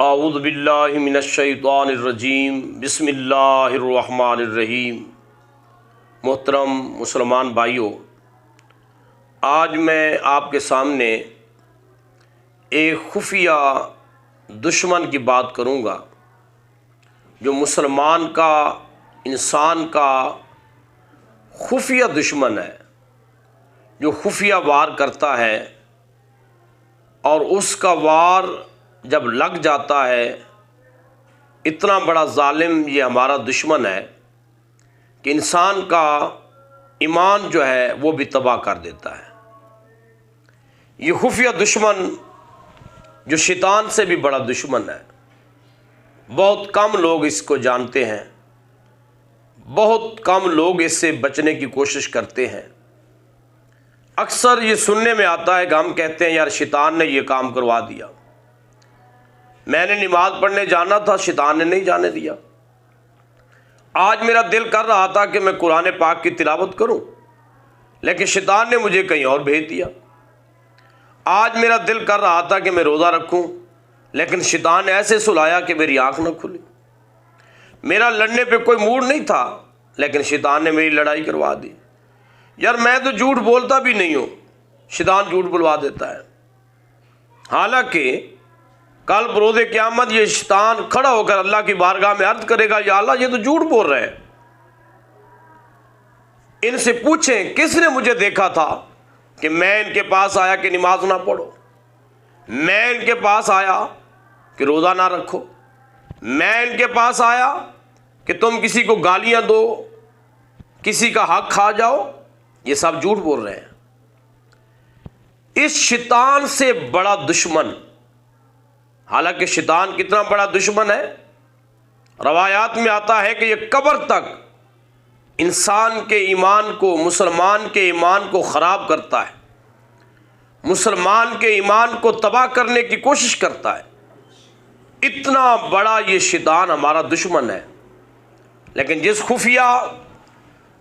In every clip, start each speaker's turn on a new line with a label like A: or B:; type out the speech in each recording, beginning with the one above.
A: औज़ु बिल्लाहि मिनश्शैतानिर्रजीम बिस्मिल्लाहिर्रहमानिर्रहीम। मोहतरम मुसलमान भाइयों, आज मैं आपके सामने एक खुफिया दुश्मन की बात करूँगा जो मुसलमान का, इंसान का खुफिया दुश्मन है, जो खुफिया वार करता है और उसका वार जब लग जाता है, इतना बड़ा जालिम ये हमारा दुश्मन है कि इंसान का ईमान जो है वो भी तबाह कर देता है। ये खुफिया दुश्मन जो शैतान से भी बड़ा दुश्मन है, बहुत कम लोग इसको जानते हैं, बहुत कम लोग इससे बचने की कोशिश करते हैं। अक्सर ये सुनने में आता है कि हम कहते हैं यार शैतान ने ये काम करवा दिया, मैंने नमाज पढ़ने जाना था, शैतान ने नहीं जाने दिया। आज मेरा दिल कर रहा था कि मैं कुरान पाक की तिलावत करूं, लेकिन शैतान ने मुझे कहीं और भेज दिया। आज मेरा दिल कर रहा था कि मैं रोज़ा रखूं, लेकिन शैतान ने ऐसे सुलाया कि मेरी आंख न खुली। मेरा लड़ने पे कोई मूड नहीं था, लेकिन शैतान ने मेरी लड़ाई करवा दी। यार मैं तो झूठ बोलता भी नहीं हूं, शैतान झूठ बुलवा देता है। हालांकि कल बरोज़े क़यामत ये शैतान खड़ा होकर अल्लाह की बारगाह में अर्ज करेगा, या अल्लाह ये तो झूठ बोल रहे हैं। इनसे पूछें किसने मुझे देखा था कि मैं इनके पास आया कि नमाज ना पढ़ो, मैं इनके पास आया कि रोज़ा ना रखो, मैं इनके पास आया कि तुम किसी को गालियां दो, किसी का हक खा जाओ। ये सब झूठ बोल रहे हैं। इस शैतान से बड़ा दुश्मन, हालांकि शैतान कितना बड़ा दुश्मन है, रवायात में आता है कि यह कब्र तक इंसान के ईमान को, मुसलमान के ईमान को ख़राब करता है, मुसलमान के ईमान को तबाह करने की कोशिश करता है। इतना बड़ा ये शैतान हमारा दुश्मन है। लेकिन जिस खुफिया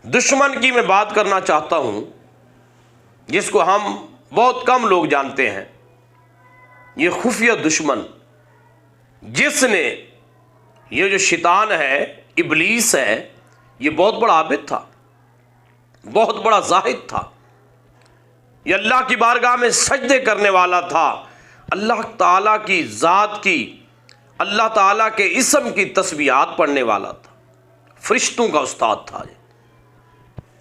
A: दुश्मन की मैं बात करना चाहता हूँ, जिसको हम बहुत कम लोग जानते हैं, ये खुफिया दुश्मन जिसने, ये जो शैतान है, इब्लीस है, ये बहुत बड़ा आबिद था, बहुत बड़ा जाहिद था। ये अल्लाह की बारगाह में सजदे करने वाला था, अल्लाह ताला की ज़ात की, अल्लाह ताला के इस्म की तस्बीहात पढ़ने वाला था, फरिश्तों का उस्ताद था।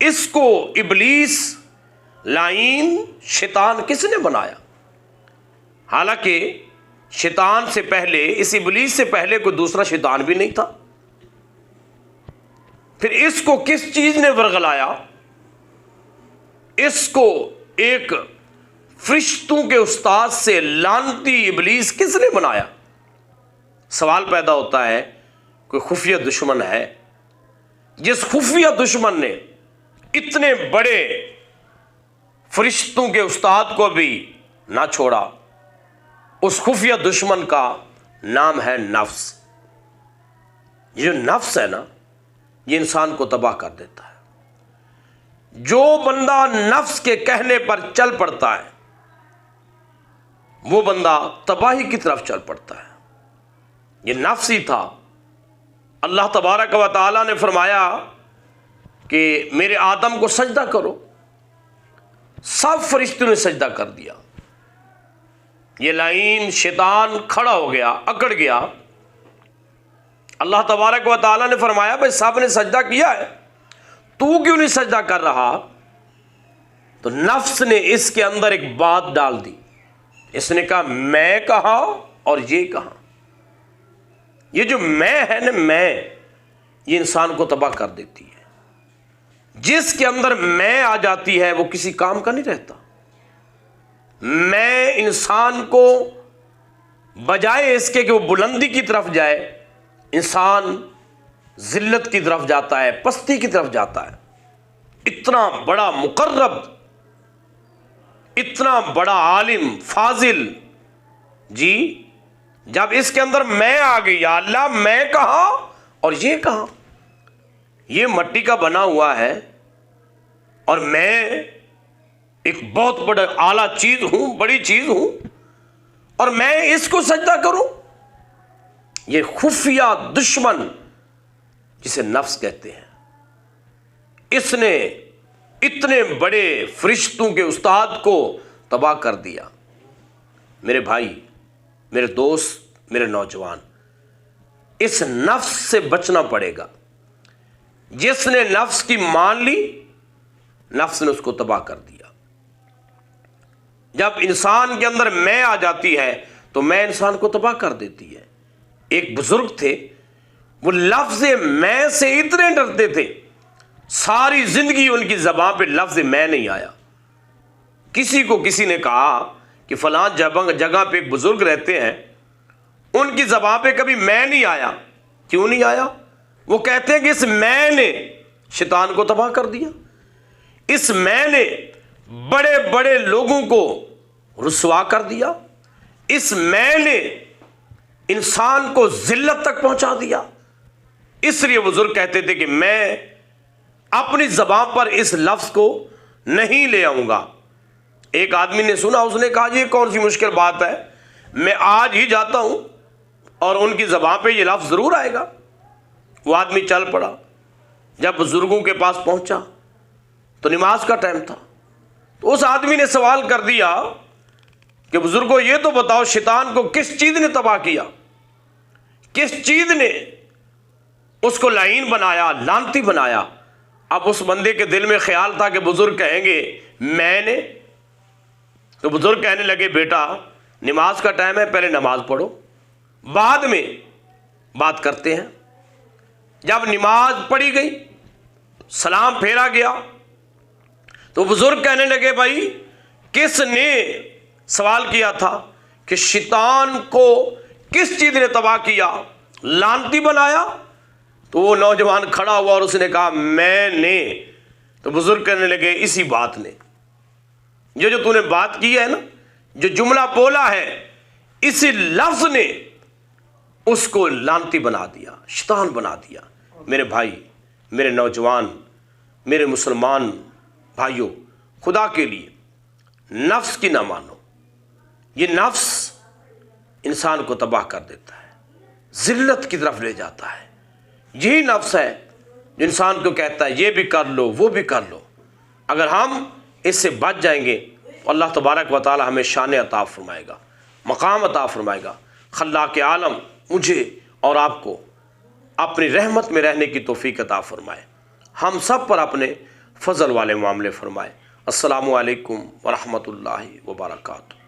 A: इसको इब्लीस, लाइन, शैतान किसने बनाया? हालांकि शैतान से पहले, इस इब्लीस से पहले कोई दूसरा शैतान भी नहीं था। फिर इसको किस चीज ने वर्गलाया? इसको एक फरिश्तों के उस्ताद से लानती इब्लीस किसने बनाया? सवाल पैदा होता है, कोई खुफिया दुश्मन है। जिस खुफिया दुश्मन ने इतने बड़े फरिश्तों के उस्ताद को भी ना छोड़ा, उस खुफिया दुश्मन का नाम है नफ्स। ये जो नफ्स है ना, ये इंसान को तबाह कर देता है। जो बंदा नफ्स के कहने पर चल पड़ता है, वो बंदा तबाही की तरफ चल पड़ता है। ये नफ्स ही था। अल्लाह तबारक व तआला ने फरमाया कि मेरे आदम को सजदा करो, सब फरिश्तों ने सजदा कर दिया। ये लाइन शैतान खड़ा हो गया, अकड़ गया। अल्लाह तबारक व तआला ने फरमाया भाई सब ने सजदा किया है, तू क्यों नहीं सजदा कर रहा? तो नफ्स ने इसके अंदर एक बात डाल दी। इसने कहा मैं कहा और ये कहा। ये जो मैं है ना, मैं, ये इंसान को तबाह कर देती है। जिसके अंदर मैं आ जाती है वो किसी काम का नहीं रहता। मैं इंसान को बजाय इसके कि वो बुलंदी की तरफ जाए, इंसान जिल्लत की तरफ जाता है, पस्ती की तरफ जाता है। इतना बड़ा मुकर्रब, इतना बड़ा आलिम, फाजिल जी, जब इसके अंदर मैं आ गई, या अल्लाह मैं कहा और ये कहा। ये मट्टी का बना हुआ है और मैं एक बहुत बड़ा आला चीज हूं, बड़ी चीज हूं, और मैं इसको सजदा करूं? ये खुफिया दुश्मन जिसे नफ्स कहते हैं, इसने इतने बड़े फरिश्तों के उस्ताद को तबाह कर दिया। मेरे भाई, मेरे दोस्त, मेरे नौजवान, इस नफ्स से बचना पड़ेगा। जिसने नफ्स की मान ली, नफ्स ने उसको तबाह कर दिया। जब इंसान के अंदर मैं आ जाती है तो मैं इंसान को तबाह कर देती है। एक बुजुर्ग थे, वो लफ्ज़ मैं से इतने डरते थे, सारी जिंदगी उनकी ज़बान पे लफ्ज़ मैं नहीं आया। किसी को किसी ने कहा कि फलां जगह पे एक बुजुर्ग रहते हैं, उनकी ज़बान पे कभी मैं नहीं आया। क्यों नहीं आया? वो कहते हैं कि इस मैं ने शैतान को तबाह कर दिया। इस मैं ने बड़े बड़े लोगों को रुसवा कर दिया। इस मैं ने इंसान को जिल्लत तक पहुंचा दिया। इसलिए बुजुर्ग कहते थे कि मैं अपनी ज़बान पर इस लफ्ज़ को नहीं ले आऊंगा। एक आदमी ने सुना, उसने कहा ये कौन सी मुश्किल बात है, मैं आज ही जाता हूं और उनकी ज़बान पे ये लफ्ज़ ज़रूर आएगा। वो आदमी चल पड़ा। जब बुजुर्गों के पास पहुंचा तो नमाज का टाइम था। तो उस आदमी ने सवाल कर दिया कि बुजुर्गों, ये तो बताओ, शैतान को किस चीज़ ने तबाह किया? किस चीज़ ने उसको लाइन बनाया, लानती बनाया? अब उस बंदे के दिल में ख्याल था कि बुजुर्ग कहेंगे मैंने। तो बुजुर्ग कहने लगे, बेटा नमाज का टाइम है, पहले नमाज पढ़ो, बाद में बात करते हैं। जब नमाज पढ़ी गई, सलाम फेरा गया, तो बुजुर्ग कहने लगे, भाई किसने सवाल किया था कि शैतान को किस चीज ने तबाह किया, लानती बनाया? तो वो नौजवान खड़ा हुआ और उसने कहा मैंने। तो बुजुर्ग कहने लगे, इसी बात ने, जो तूने बात की है ना, जो जुमला बोला है, इसी लफ्ज ने उसको लानती बना दिया, शैतान बना दिया। मेरे भाई, मेरे नौजवान, मेरे मुसलमान भाइयों, खुदा के लिए नफ्स की ना मानो। ये नफ्स इंसान को तबाह कर देता है, जिल्लत की तरफ ले जाता है। यही नफ्स है जो इंसान को कहता है ये भी कर लो, वो भी कर लो। अगर हम इससे बच जाएंगे, अल्लाह तबारक व तआला हमें शान अता फरमाएगा, मकाम अता फरमाएगा। खल्लाक़ आलम मुझे और आपको अपनी रहमत में रहने की तौफीक अता फरमाए, हम सब पर अपने फजल वाले मामले फरमाए। अस्सलामु अलैकुम व रहमतुल्लाहि व बरकातुहू।